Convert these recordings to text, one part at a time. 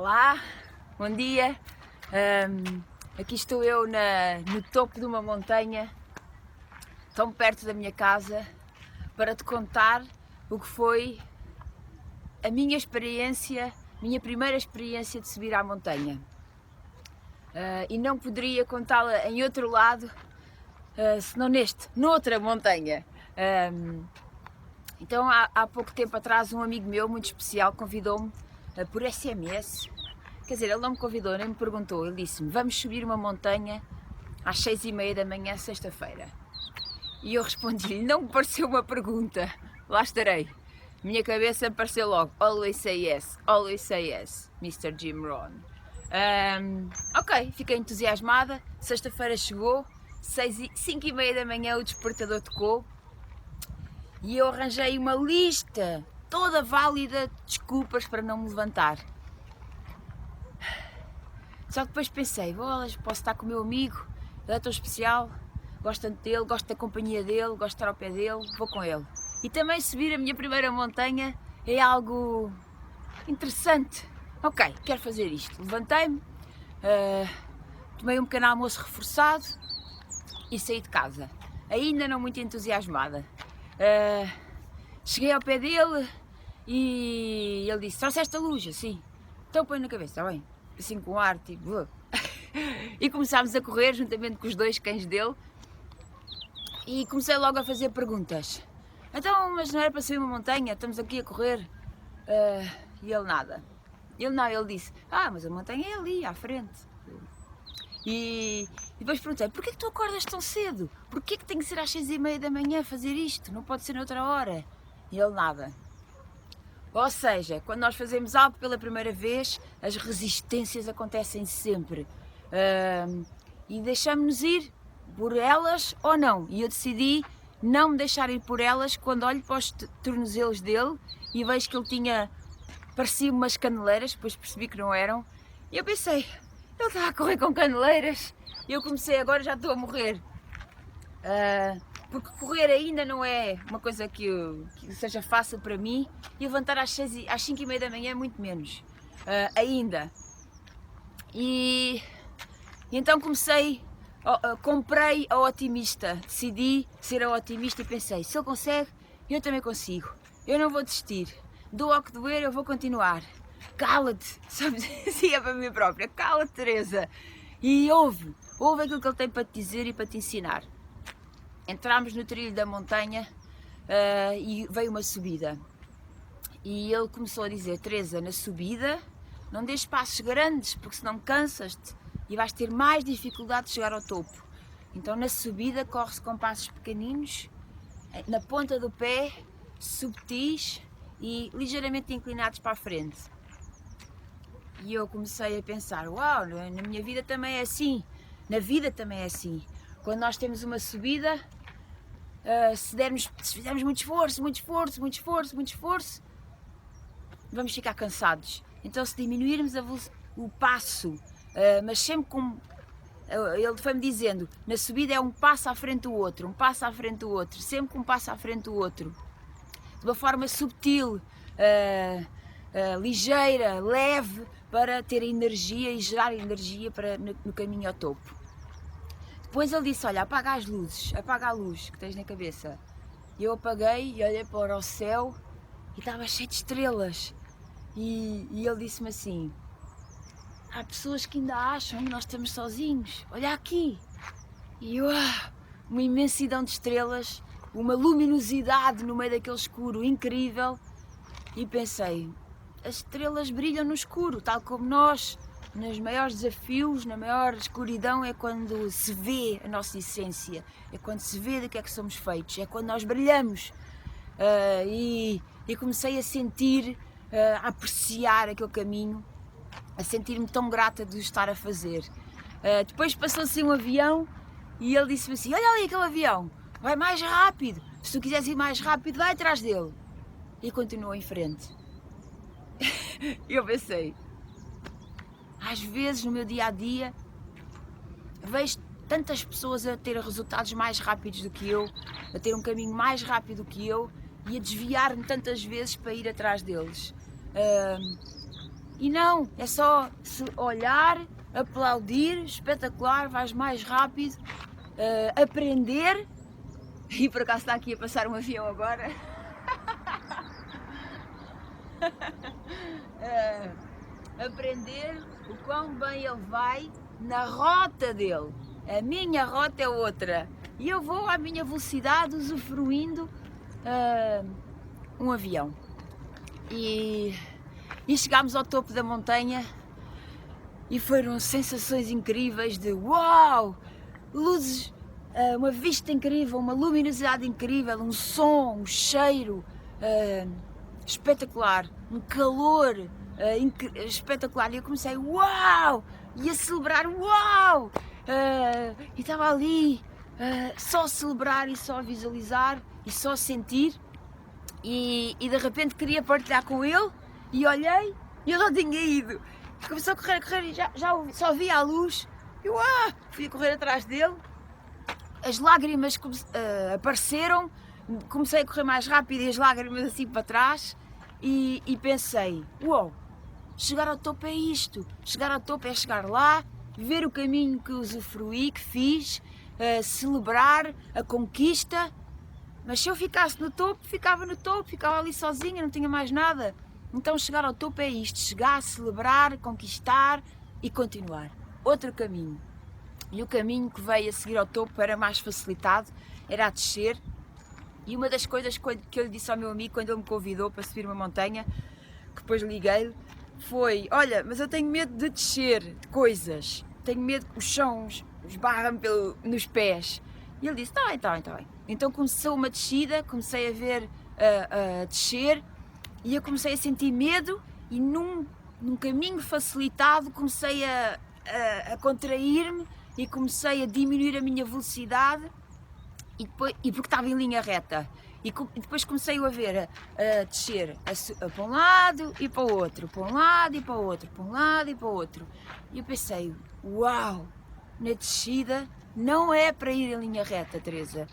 Olá, bom dia. Aqui estou eu no topo de uma montanha, tão perto da minha casa, para te contar o que foi a minha experiência, minha primeira experiência de subir à montanha. E não poderia contá-la em outro lado, senão noutra montanha. Então há pouco tempo atrás um amigo meu muito especial convidou-me por SMS. Quer dizer, ele não me convidou, nem me perguntou, ele disse-me: vamos subir uma montanha às 6h30 da manhã, sexta-feira. E eu respondi-lhe: não me pareceu uma pergunta, lá estarei. Minha cabeça me pareceu logo: always say yes, Mr. Jim Rohn. Ok, fiquei entusiasmada, sexta-feira chegou, 5h30 da manhã o despertador tocou e eu arranjei uma lista toda válida de desculpas para não me levantar. Só que depois pensei: bolas, posso estar com o meu amigo, ele é tão especial, gosto tanto dele, gosto da companhia dele, gosto de estar ao pé dele, vou com ele. E também subir a minha primeira montanha é algo interessante. Ok, quero fazer isto. Levantei-me, tomei um pequeno almoço reforçado e saí de casa, ainda não muito entusiasmada. Cheguei ao pé dele e ele disse: trouxeste a luz? Assim, então põe na cabeça, está bem? Assim com ar, tipo... E começámos a correr juntamente com os dois cães dele e comecei logo a fazer perguntas. Então, mas não era para subir uma montanha? Estamos aqui a correr. E ele nada. Ele disse: mas a montanha é ali, à frente. E depois perguntei: porquê que tu acordas tão cedo? Porquê que tem que ser às 6h30 da manhã fazer isto? Não pode ser noutra hora? E ele nada. Ou seja, quando nós fazemos algo pela primeira vez, as resistências acontecem sempre. E deixamos-nos ir por elas ou não. E eu decidi não me deixar ir por elas quando olho para os tornozelos dele e vejo que ele parecia umas caneleiras, depois percebi que não eram. E eu pensei: ele está a correr com caneleiras. E eu comecei, agora já estou a morrer. Porque correr ainda não é uma coisa que seja fácil para mim, e levantar às 5h30 da manhã é muito menos, ainda. E então comprei a otimista, decidi ser a otimista e pensei: se ele consegue, eu também consigo, eu não vou desistir, doa o que doer, eu vou continuar. Cala-te, sabes, dizia para mim própria: cala-te, Teresa, e ouve aquilo que ele tem para te dizer e para te ensinar. Entramos no trilho da montanha e veio uma subida. E ele começou a dizer: Teresa, na subida não dês passos grandes, porque senão cansas-te e vais ter mais dificuldade de chegar ao topo. Então na subida corre-se com passos pequeninos, na ponta do pé, subtis e ligeiramente inclinados para a frente. E eu comecei a pensar: uau, na minha vida também é assim, na vida também é assim. Quando nós temos uma subida, se fizermos muito esforço, vamos ficar cansados. Então, se diminuirmos o passo, mas sempre com... Ele foi-me dizendo: na subida é um passo à frente do outro, sempre com um passo à frente do outro. De uma forma subtil, ligeira, leve, para ter energia e gerar energia no caminho ao topo. Depois ele disse: olha, apaga as luzes, apaga a luz que tens na cabeça. E eu apaguei e olhei para o céu e estava cheio de estrelas. E ele disse-me assim: há pessoas que ainda acham que nós estamos sozinhos, olha aqui. E eu, uma imensidão de estrelas, uma luminosidade no meio daquele escuro incrível. E pensei: as estrelas brilham no escuro, tal como nós. Nos maiores desafios, na maior escuridão, é quando se vê a nossa essência, é quando se vê do que é que somos feitos, é quando nós brilhamos. E comecei a sentir, a apreciar aquele caminho, a sentir-me tão grata de o estar a fazer. Depois passou-se um avião e ele disse-me assim: olha ali aquele avião, vai mais rápido, se tu quiseres ir mais rápido, vai atrás dele. E continuou em frente. E eu pensei: às vezes no meu dia-a-dia vejo tantas pessoas a ter resultados mais rápidos do que eu, a ter um caminho mais rápido do que eu e a desviar-me tantas vezes para ir atrás deles. E não, é só olhar, aplaudir, espetacular, vais mais rápido, aprender. E por acaso está aqui a passar um avião agora. Aprender o quão bem ele vai na rota dele. A minha rota é outra. E eu vou à minha velocidade usufruindo um avião. E chegámos ao topo da montanha e foram sensações incríveis de uau! Luzes, uma vista incrível, uma luminosidade incrível, um som, um cheiro espetacular, um calor espetacular. E eu comecei uau! E a celebrar uau! E estava ali só a celebrar e só a visualizar e só a sentir. E de repente queria partilhar com ele e olhei e eu não tinha ido. Começou a correr e já só via a luz. Eu fui a correr atrás dele. As lágrimas apareceram, comecei a correr mais rápido e as lágrimas assim para trás. E pensei, uau, chegar ao topo é isto. Chegar ao topo é chegar lá, ver o caminho que usufruí, que fiz, celebrar a conquista. Mas se eu ficasse no topo, ficava no topo, ficava ali sozinha, não tinha mais nada. Então chegar ao topo é isto, chegar, celebrar, conquistar e continuar. Outro caminho. E o caminho que veio a seguir ao topo era mais facilitado, era a descer. E uma das coisas que eu lhe disse ao meu amigo quando ele me convidou para subir uma montanha, que depois liguei-lhe, foi, olha, mas eu tenho medo de descer de coisas, tenho medo que o chão esbarra-me nos pés. E ele disse, tá bem. Então começou uma descida, comecei a ver a descer e eu comecei a sentir medo e num caminho facilitado comecei a contrair-me e comecei a diminuir a minha velocidade e porque estava em linha reta. E depois comecei a ver a descer para um lado e para o outro, para um lado e para o outro, para um lado e para o outro. E eu pensei, uau, na descida não é para ir em linha reta, Teresa.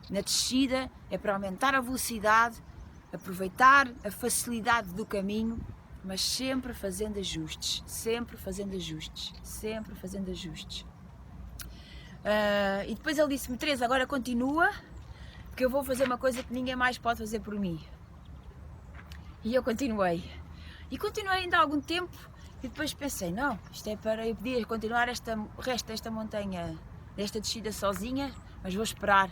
Na descida é para aumentar a velocidade, aproveitar a facilidade do caminho, mas sempre fazendo ajustes, sempre fazendo ajustes, sempre fazendo ajustes. E depois ele disse-me, Teresa, agora continua, porque eu vou fazer uma coisa que ninguém mais pode fazer por mim. E eu continuei. E continuei ainda há algum tempo e depois pensei, não, isto é para eu poder continuar o resto desta montanha, desta descida sozinha, mas vou esperar.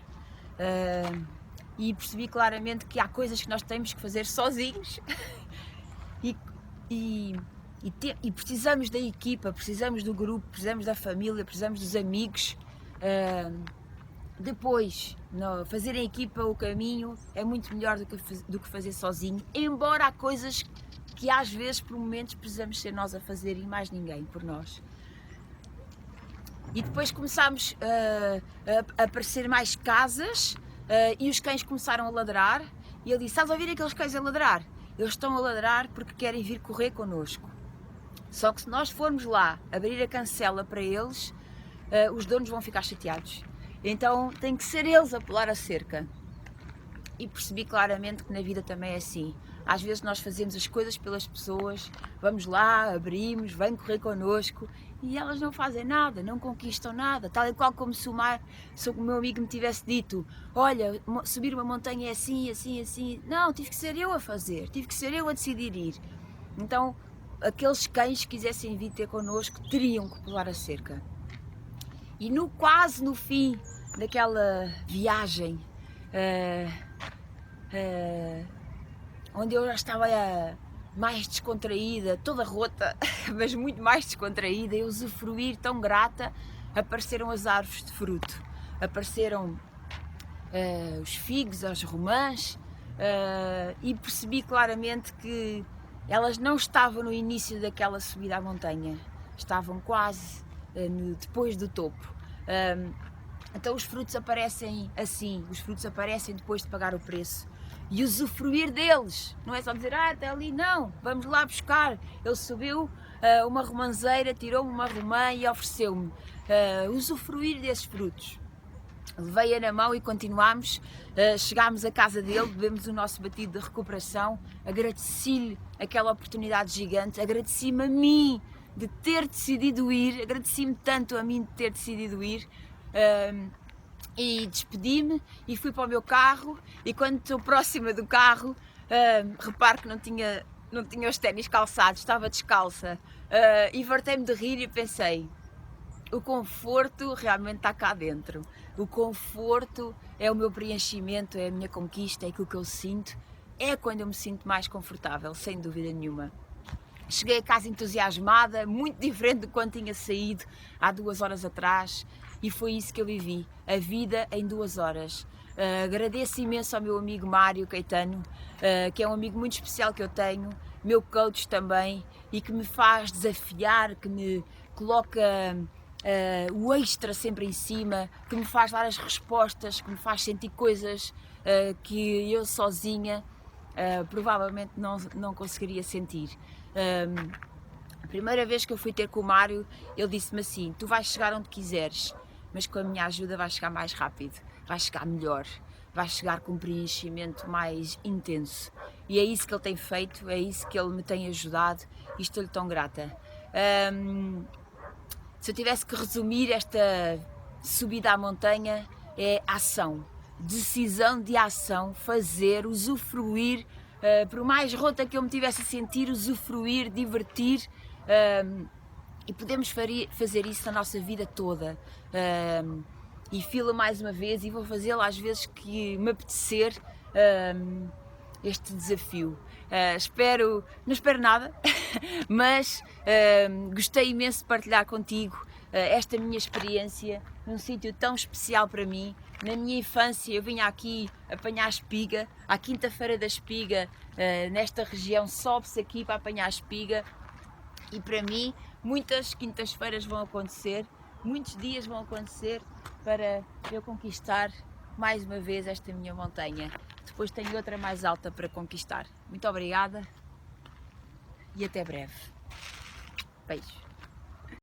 E percebi claramente que há coisas que nós temos que fazer sozinhos e precisamos da equipa, precisamos do grupo, precisamos da família, precisamos dos amigos. Depois, fazer em equipa o caminho é muito melhor do que fazer sozinho, embora há coisas que às vezes, por momentos, precisamos ser nós a fazer e mais ninguém por nós. E depois começámos a aparecer mais casas e os cães começaram a ladrar e ele disse, estás a ouvir aqueles cães a ladrar? Eles estão a ladrar porque querem vir correr connosco. Só que se nós formos lá abrir a cancela para eles, os donos vão ficar chateados. Então tem que ser eles a pular a cerca. E percebi claramente que na vida também é assim. Às vezes nós fazemos as coisas pelas pessoas, vamos lá, abrimos, vêm correr connosco e elas não fazem nada, não conquistam nada. Tal e qual como se o meu amigo me tivesse dito, olha, subir uma montanha é assim, assim, assim. Não, tive que ser eu a fazer, tive que ser eu a decidir ir. Então, aqueles cães que quisessem vir ter connosco teriam que pular a cerca. E quase no fim daquela viagem, onde eu já estava mais descontraída, toda rota, mas muito mais descontraída, eu usufruir tão grata, apareceram as árvores de fruto, apareceram os figos, as romãs, e percebi claramente que elas não estavam no início daquela subida à montanha, estavam quase depois do topo. Então os frutos aparecem assim, os frutos aparecem depois de pagar o preço. E usufruir deles, não é só dizer, até ali, não, vamos lá buscar. Ele subiu uma romanceira, tirou-me uma romã e ofereceu-me. Usufruir desses frutos. levei-a na mão e continuámos, chegámos à casa dele, bebemos o nosso batido de recuperação, agradeci-lhe aquela oportunidade gigante, agradeci-me a mim de ter decidido ir, agradeci-me tanto a mim de ter decidido ir, e despedi-me e fui para o meu carro, e quando estou próxima do carro, reparo que não tinha os ténis calçados, estava descalça, e fartei-me de rir e pensei, o conforto realmente está cá dentro, o conforto é o meu preenchimento, é a minha conquista, é aquilo que eu sinto, é quando eu me sinto mais confortável, sem dúvida nenhuma. Cheguei a casa entusiasmada, muito diferente de quando tinha saído há 2 horas atrás, e foi isso que eu vivi, a vida em 2 horas. Agradeço imenso ao meu amigo Mário Caetano, que é um amigo muito especial que eu tenho, meu coach também, e que me faz desafiar, que me coloca o extra sempre em cima, que me faz dar as respostas, que me faz sentir coisas que eu sozinha provavelmente não conseguiria sentir. A primeira vez que eu fui ter com o Mário, ele disse-me assim, tu vais chegar onde quiseres, mas com a minha ajuda vais chegar mais rápido, vais chegar melhor, vais chegar com um preenchimento mais intenso. E é isso que ele tem feito, é isso que ele me tem ajudado e estou-lhe tão grata. Se eu tivesse que resumir esta subida à montanha, é ação, decisão de ação, fazer, usufruir, por mais rota que eu me tivesse a sentir, usufruir, divertir, e podemos fazer isso na nossa vida toda. E filo mais uma vez e vou fazê-lo às vezes que me apetecer, este desafio. Não espero nada, mas gostei imenso de partilhar contigo esta minha experiência num sítio tão especial para mim. Na minha infância eu vinha aqui apanhar espiga, à quinta-feira da espiga, nesta região sobe-se aqui para apanhar espiga, e para mim muitas quintas-feiras vão acontecer, muitos dias vão acontecer para eu conquistar mais uma vez esta minha montanha. Depois tenho outra mais alta para conquistar. Muito obrigada e até breve. Beijo.